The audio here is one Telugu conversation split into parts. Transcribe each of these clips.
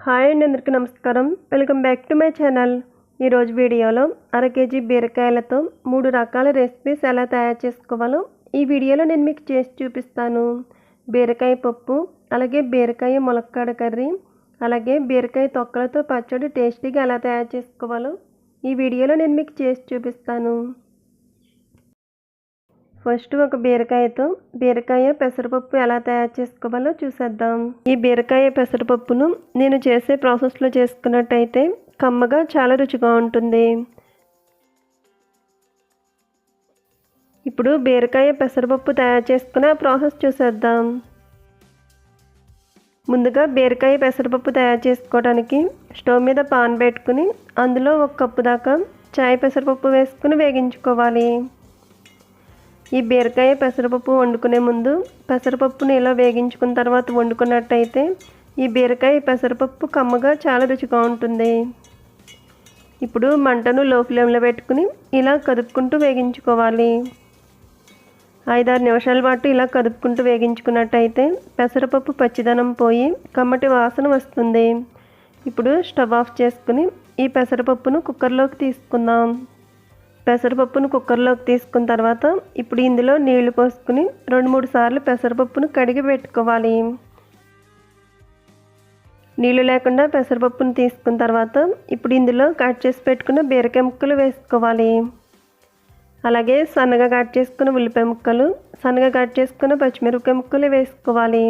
హాయ్ అండి, అందరికీ నమస్కారం. Welcome back to my channel. ఈరోజు వీడియోలో అర కేజీ బీరకాయలతో 3 రకాల రెసిపీస్ ఎలా తయారు చేసుకోవాలో ఈ వీడియోలో నేను మీకు చేసి చూపిస్తాను. బీరకాయ పప్పు, అలాగే బీరకాయ ములక్కాడ కర్రీ, అలాగే బీరకాయ తొక్కలతో పచ్చడి టేస్టీగా ఎలా తయారు చేసుకోవాలో ఈ వీడియోలో నేను మీకు చేసి చూపిస్తాను. ఫస్ట్ ఒక బీరకాయతో బీరకాయ పెసరపప్పు ఎలా తయారు చేసుకోవాలో చూసేద్దాం. ఈ బీరకాయ పెసరపప్పును నేను చేసే ప్రాసెస్లో చేసుకున్నట్టయితే కమ్మగా చాలా రుచిగా ఉంటుంది. ఇప్పుడు బీరకాయ పెసరపప్పు తయారు చేసుకునే ప్రాసెస్ చూసేద్దాం. ముందుగా బీరకాయ పెసరపప్పు తయారు చేసుకోవడానికి స్టవ్ మీద పాన్ పెట్టుకుని అందులో 1 కప్పు దాకా చాయ్ పెసరపప్పు వేసుకుని వేగించుకోవాలి. ఈ బీరకాయ పెసరపప్పు వండుకునే ముందు పెసరపప్పుని ఇలా వేగించుకున్న తర్వాత వండుకున్నట్టయితే ఈ బీరకాయ పెసరపప్పు కమ్మగా చాలా రుచిగా ఉంటుంది. ఇప్పుడు మంటను లో ఫ్లేమ్లో పెట్టుకుని ఇలా కదుపుకుంటూ వేగించుకోవాలి. 5-6 నిమిషాల పాటు ఇలా కదుపుకుంటూ వేగించుకున్నట్టయితే పెసరపప్పు పచ్చిదనం పోయి కమ్మటి వాసన వస్తుంది. ఇప్పుడు స్టవ్ ఆఫ్ చేసుకుని ఈ పెసరపప్పును కుక్కర్లోకి తీసుకుందాం. పెసరపప్పును కుక్కర్లోకి తీసుకున్న తర్వాత ఇప్పుడు ఇందులో నీళ్లు పోసుకుని 2-3 సార్లు పెసరపప్పును కడిగి పెట్టుకోవాలి. నీళ్లు లేకుండా పెసరపప్పును తీసుకున్న తర్వాత ఇప్పుడు ఇందులో కట్ చేసి పెట్టుకున్న బీరకాయ ముక్కలు వేసుకోవాలి. అలాగే సన్నగా కట్ చేసుకున్న ఉల్లిపాయ ముక్కలు, సన్నగా కట్ చేసుకున్న పచ్చిమిరపకాయ ముక్కలు వేసుకోవాలి.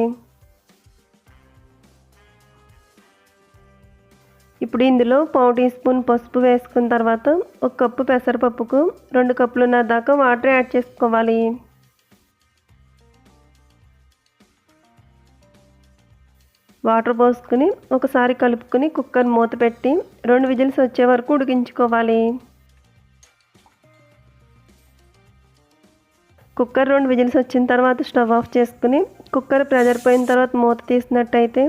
ఇప్పుడు ఇందులో 1/4 టీ స్పూన్ పసుపు వేసుకున్న తర్వాత 1 కప్పు పెసరపప్పుకు 2 కప్పులున్నర దాకా వాటర్ యాడ్ చేసుకోవాలి. వాటర్ పోసుకుని ఒకసారి కలుపుకుని కుక్కర్ మూత పెట్టి 2 విజిల్స్ వచ్చే వరకు ఉడికించుకోవాలి. కుక్కర్ 2 విజిల్స్ వచ్చిన తర్వాత స్టవ్ ఆఫ్ చేసుకుని కుక్కర్ ప్రెజర్ పోయిన తర్వాత మూత తీసినట్టయితే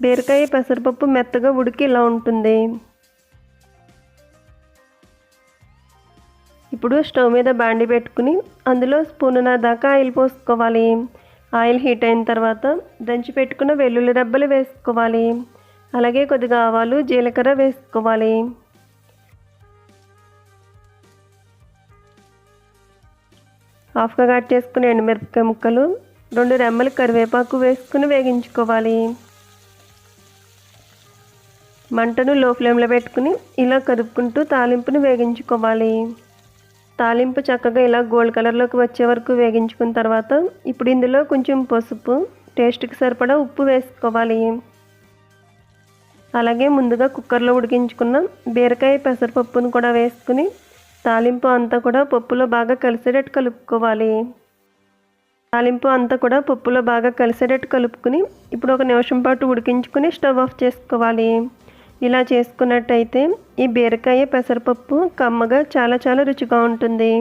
బీరకాయ పెసరపప్పు మెత్తగా ఉడికి ఇలా ఉంటుంది. ఇప్పుడు స్టవ్ మీద బాండి పెట్టుకుని అందులో స్పూన్నర దాకా ఆయిల్ పోసుకోవాలి. ఆయిల్ హీట్ అయిన తర్వాత దంచి పెట్టుకున్న వెల్లుల్లి రెబ్బలు వేసుకోవాలి. అలాగే కొద్దిగా ఆవాలు, జీలకర్ర వేసుకోవాలి. హాఫ్గా కట్ చేసుకుని ఎండుమిరపకాయ ముక్కలు, 2 రెమ్మలు కరివేపాకు వేసుకుని వేగించుకోవాలి. మంటను లో ఫ్లేమ్లో పెట్టుకుని ఇలా కదుపుకుంటూ తాలింపును వేగించుకోవాలి. తాలింపు చక్కగా ఇలా గోల్డ్ కలర్లోకి వచ్చే వరకు వేగించుకున్న తర్వాత ఇప్పుడు ఇందులో కొంచెం పసుపు, టేస్ట్కి సరిపడా ఉప్పు వేసుకోవాలి. అలాగే ముందుగా కుక్కర్లో ఉడికించుకున్న బీరకాయ పెసరపప్పును కూడా వేసుకుని తాలింపు అంతా కూడా పప్పులో బాగా కలిసేటట్టు కలుపుకోవాలి. తాలింపు అంతా కూడా పప్పులో బాగా కలిసేటట్టు కలుపుకుని ఇప్పుడు 1 నిమిషం పాటు ఉడికించుకుని స్టవ్ ఆఫ్ చేసుకోవాలి. ఇలా చేసుకున్నట్టయితే ఈ బీరకాయ పెసరపప్పు కమ్మగా చాలా రుచిగా ఉంటుంది.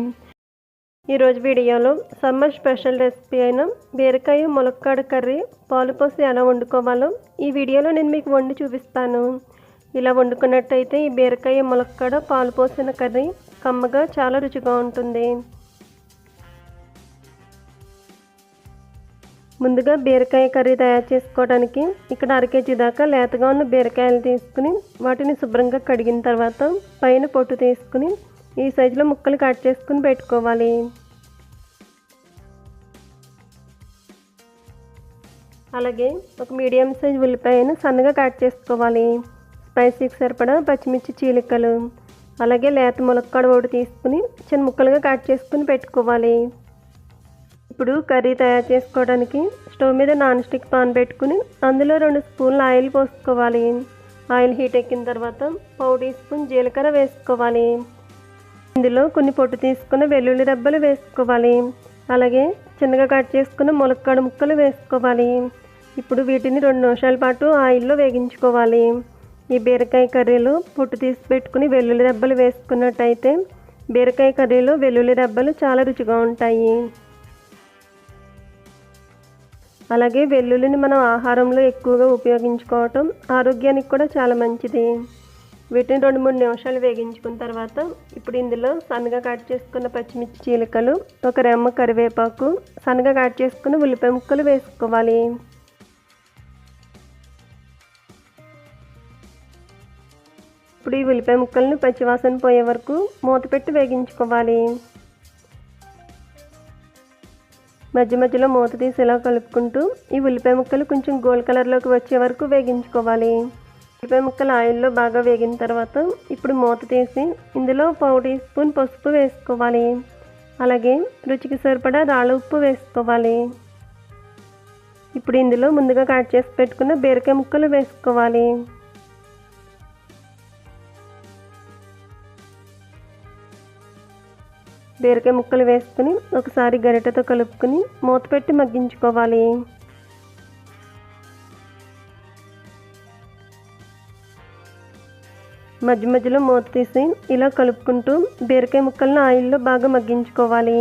ఈరోజు వీడియోలో సమ్మర్ స్పెషల్ రెసిపీ అయిన బీరకాయ ములక్కాడ కర్రీ పాలు పోసి ఎలా వండుకోవాలో ఈ వీడియోలో నేను మీకు వండి చూపిస్తాను. ఇలా వండుకున్నట్టయితే ఈ బీరకాయ ములక్కాడ పాలు పోసిన కర్రీ కమ్మగా చాలా రుచిగా ఉంటుంది. ముందుగా బీరకాయ కర్రీ తయారు చేసుకోవడానికి ఇక్కడ 1/2 కేజీ దాకా లేతగా ఉన్న బీరకాయలు తీసుకుని వాటిని శుభ్రంగా కడిగిన తర్వాత పైన పొట్టు తీసుకుని ఈ సైజులో ముక్కలు కట్ చేసుకుని పెట్టుకోవాలి. అలాగే ఒక మీడియం సైజ్ ఉల్లిపాయను సన్నగా కట్ చేసుకోవాలి. స్పైసీకి సరిపడా పచ్చిమిర్చి చీలికలు, అలాగే లేత ములక్కాడ ఒకటి తీసుకుని చిన్న ముక్కలుగా కట్ చేసుకుని పెట్టుకోవాలి. ఇప్పుడు కర్రీ తయారు చేసుకోవడానికి స్టవ్ మీద నాన్ స్టిక్ పాన్ పెట్టుకుని అందులో 2 స్పూన్ల ఆయిల్ పోసుకోవాలి. ఆయిల్ హీట్ ఎక్కిన తర్వాత 1/4 టీ స్పూన్ జీలకర్ర వేసుకోవాలి. ఇందులో కొన్ని పొట్టు తీసుకున్న వెల్లుల్లి రెబ్బలు వేసుకోవాలి. అలాగే చిన్నగా కట్ చేసుకున్న ములక్కాడ ముక్కలు వేసుకోవాలి. ఇప్పుడు వీటిని 2 నిమిషాల పాటు ఆయిల్లో వేగించుకోవాలి. ఈ బీరకాయ కర్రీలో పొట్టు తీసి పెట్టుకుని వెల్లుల్లి రెబ్బలు వేసుకున్నట్టయితే బీరకాయ కర్రీలో వెల్లుల్లి రెబ్బలు చాలా రుచిగా ఉంటాయి. అలాగే వెల్లుల్లిని మనం ఆహారంలో ఎక్కువగా ఉపయోగించుకోవటం ఆరోగ్యానికి కూడా చాలా మంచిది. వీటిని 2-3 నిమిషాలు వేగించుకున్న తర్వాత ఇప్పుడు ఇందులో సన్నగా కట్ చేసుకున్న పచ్చిమిర్చి చీలికలు, 1 రెమ్మ కరివేపాకు, సన్నగా కట్ చేసుకున్న ఉల్లిపాయ ముక్కలు వేసుకోవాలి. ఇప్పుడు ఈ ఉల్లిపాయ ముక్కలను పచ్చివాసన పోయే వరకు మూత పెట్టి వేగించుకోవాలి. మధ్య మధ్యలో మూత తీసి ఇలా కలుపుకుంటూ ఈ ఉల్లిపాయ ముక్కలు కొంచెం గోల్డ్ కలర్లోకి వచ్చే వరకు వేగించుకోవాలి. ఉల్లిపాయ ముక్కలు ఆయిల్లో బాగా వేగిన తర్వాత ఇప్పుడు మూత తీసి ఇందులో 1/4 టీ స్పూన్ పసుపు వేసుకోవాలి. అలాగే రుచికి సరిపడా రాళ్ళ ఉప్పు వేసుకోవాలి. ఇప్పుడు ఇందులో ముందుగా కట్ చేసి పెట్టుకున్న బీరకాయ ముక్కలు వేసుకోవాలి. బీరకాయ ముక్కలు వేసుకుని ఒకసారి గరిటెతో కలుపుకొని మూత పెట్టి మగ్గించుకోవాలి. మధ్య మధ్యలో మూత తీసి ఇలా కలుపుకుంటూ బీరకాయ ముక్కలను ఆయిల్లో బాగా మగ్గించుకోవాలి.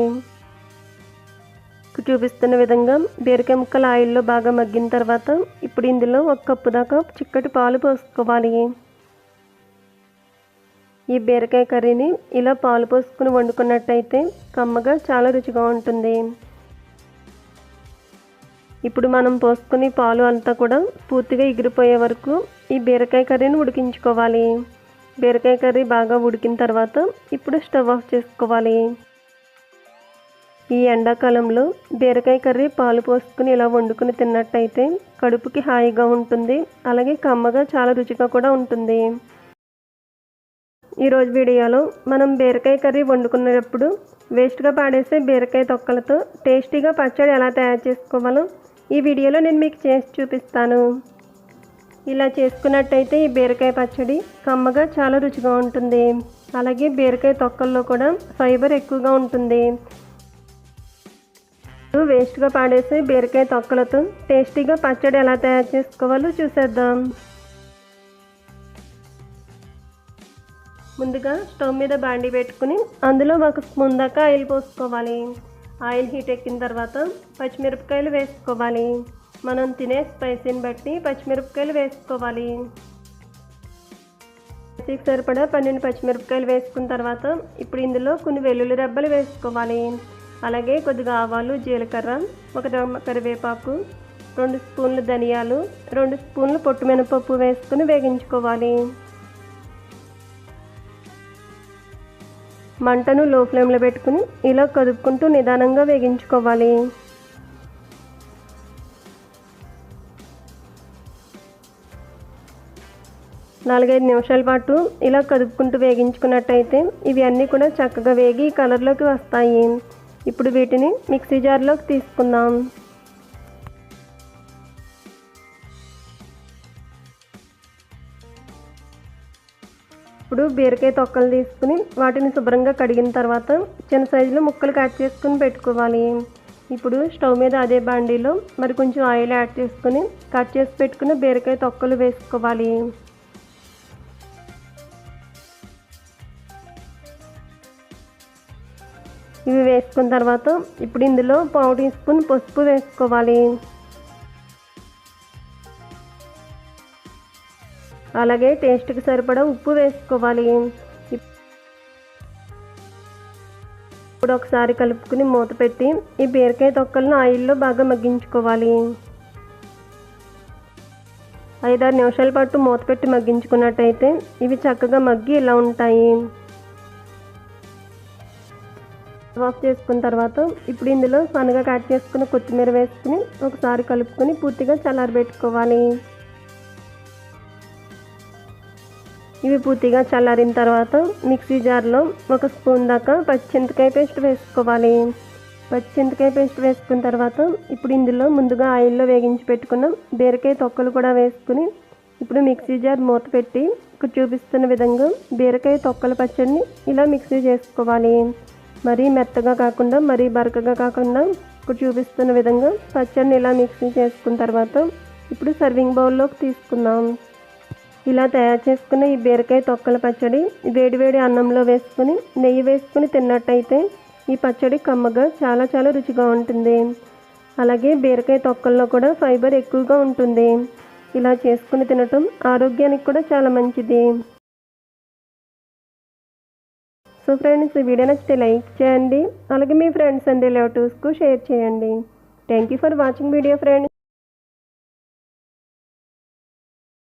చూపిస్తున్న విధంగా బీరకాయ ముక్కలు ఆయిల్లో బాగా మగ్గిన తర్వాత ఇప్పుడు ఇందులో 1 కప్పు దాకా చిక్కటి పాలు పోసుకోవాలి. ఈ బీరకాయ కర్రీని ఇలా పాలు పోసుకుని వండుకున్నట్టయితే కమ్మగా చాలా రుచిగా ఉంటుంది. ఇప్పుడు మనం పోసుకుని పాలు అంతా కూడా పూర్తిగా ఎగిరిపోయే వరకు ఈ బీరకాయ కర్రీని ఉడికించుకోవాలి. బీరకాయ కర్రీ బాగా ఉడికిన తర్వాత ఇప్పుడు స్టవ్ ఆఫ్ చేసుకోవాలి. ఈ ఎండాకాలంలో బీరకాయ కర్రీ పాలు పోసుకుని ఇలా వండుకుని తిన్నట్టయితే కడుపుకి హాయిగా ఉంటుంది. అలాగే కమ్మగా చాలా రుచిగా కూడా ఉంటుంది. ఈరోజు వీడియోలో మనం బీరకాయ కర్రీ వండుకునేటప్పుడు వేస్ట్గా పాడేసే బీరకాయ తొక్కలతో టేస్టీగా పచ్చడి ఎలా తయారు చేసుకోవాలో ఈ వీడియోలో నేను మీకు చేసి చూపిస్తాను. ఇలా చేసుకున్నట్టయితే ఈ బీరకాయ పచ్చడి కమ్మగా చాలా రుచిగా ఉంటుంది. అలాగే బీరకాయ తొక్కల్లో కూడా ఫైబర్ ఎక్కువగా ఉంటుంది. వేస్ట్గా పాడేసే బీరకాయ తొక్కలతో టేస్టీగా పచ్చడి ఎలా తయారు చేసుకోవాలో చూసేద్దాం. ముందుగా స్టవ్ మీద బాండీ పెట్టుకుని అందులో 1 స్పూన్ దాకా ఆయిల్ పోసుకోవాలి. ఆయిల్ హీట్ ఎక్కిన తర్వాత పచ్చిమిరపకాయలు వేసుకోవాలి. మనం తినే స్పైసీని బట్టి పచ్చిమిరపకాయలు వేసుకోవాలి. రుచికి సరిపడా 12 పచ్చిమిరపకాయలు వేసుకున్న తర్వాత ఇప్పుడు ఇందులో కొన్ని వెల్లుల్లి రెబ్బలు వేసుకోవాలి. అలాగే కొద్దిగా ఆవాలు, జీలకర్ర, 1 రెమ్మ కరివేపాకు, 2 స్పూన్లు ధనియాలు, 2 స్పూన్లు పొట్టు మినపప్పు వేసుకుని వేగించుకోవాలి. మంటను లో ఫ్లేమ్లో పెట్టుకుని ఇలా కదుపుకుంటూ నిదానంగా వేగించుకోవాలి. నాలుగైదు నిమిషాల పాటు ఇలా కదుపుకుంటూ వేగించుకున్నట్టయితే ఇవి అన్నీ కూడా చక్కగా వేగి కలర్లోకి వస్తాయి. ఇప్పుడు వీటిని మిక్సీ జార్లోకి తీసుకుందాం. ఇప్పుడు బీరకాయ తొక్కలు తీసుకుని వాటిని శుభ్రంగా కడిగిన తర్వాత చిన్న సైజులో ముక్కలు కట్ చేసుకుని పెట్టుకోవాలి. ఇప్పుడు స్టవ్ మీద అదే బాండీలో మరి కొంచెం ఆయిల్ యాడ్ చేసుకుని కట్ చేసి పెట్టుకున్న బీరకాయ తొక్కలు వేసుకోవాలి. ఇవి వేసుకున్న తర్వాత ఇప్పుడు ఇందులో 1/4 టీ స్పూన్ పసుపు వేసుకోవాలి. అలాగే టేస్ట్కి సరిపడా ఉప్పు వేసుకోవాలి. ఇప్పుడు ఒకసారి కలుపుకుని మూత పెట్టి ఈ బీరకాయ తొక్కలను ఆయిల్లో బాగా మగ్గించుకోవాలి. 5-6 నిమిషాల పాటు మూత పెట్టి మగ్గించుకున్నట్టయితే ఇవి చక్కగా మగ్గి ఇలా ఉంటాయి. ఆఫ్ చేసుకున్న తర్వాత ఇప్పుడు ఇందులో సన్నగా కట్ చేసుకున్న కొత్తిమీర వేసుకుని ఒకసారి కలుపుకొని పూర్తిగా చల్లారబెట్టుకోవాలి. ఇవి పూర్తిగా చల్లారిన తర్వాత మిక్సీ జార్లో 1 స్పూన్ దాకా పచ్చిమిరపకాయ పేస్ట్ వేసుకోవాలి. పచ్చిమిరపకాయ పేస్ట్ వేసుకున్న తర్వాత ఇప్పుడు ఇందులో ముందుగా ఆయిల్లో వేగించి పెట్టుకున్న బీరకాయ తొక్కలు కూడా వేసుకుని ఇప్పుడు మిక్సీ జార్ మూత పెట్టి ఇక్కడ చూపిస్తున్న విధంగా బీరకాయ తొక్కల పచ్చడిని ఇలా మిక్సీ చేసుకోవాలి. మరీ మెత్తగా కాకుండా మరీ బరకగా కాకుండా ఇక్కడ చూపిస్తున్న విధంగా పచ్చడిని ఇలా మిక్సీ చేసుకున్న తర్వాత ఇప్పుడు సర్వింగ్ బౌల్లోకి తీసుకుందాం. ఇలా తయారు చేసుకున్న ఈ బీరకాయ తొక్కల పచ్చడి వేడివేడి అన్నంలో వేసుకుని నెయ్యి వేసుకుని తిన్నట్టయితే ఈ పచ్చడి కమ్మగా చాలా చాలా రుచిగా ఉంటుంది. అలాగే బీరకాయ తొక్కల్లో కూడా ఫైబర్ ఎక్కువగా ఉంటుంది. ఇలా చేసుకుని తినటం ఆరోగ్యానికి కూడా చాలా మంచిది. సో ఫ్రెండ్స్, ఈ వీడియో నచ్చితే లైక్ చేయండి. అలాగే మీ ఫ్రెండ్స్ అండ్ రిలేటివ్స్కు షేర్ చేయండి. Thank you for watching video friends.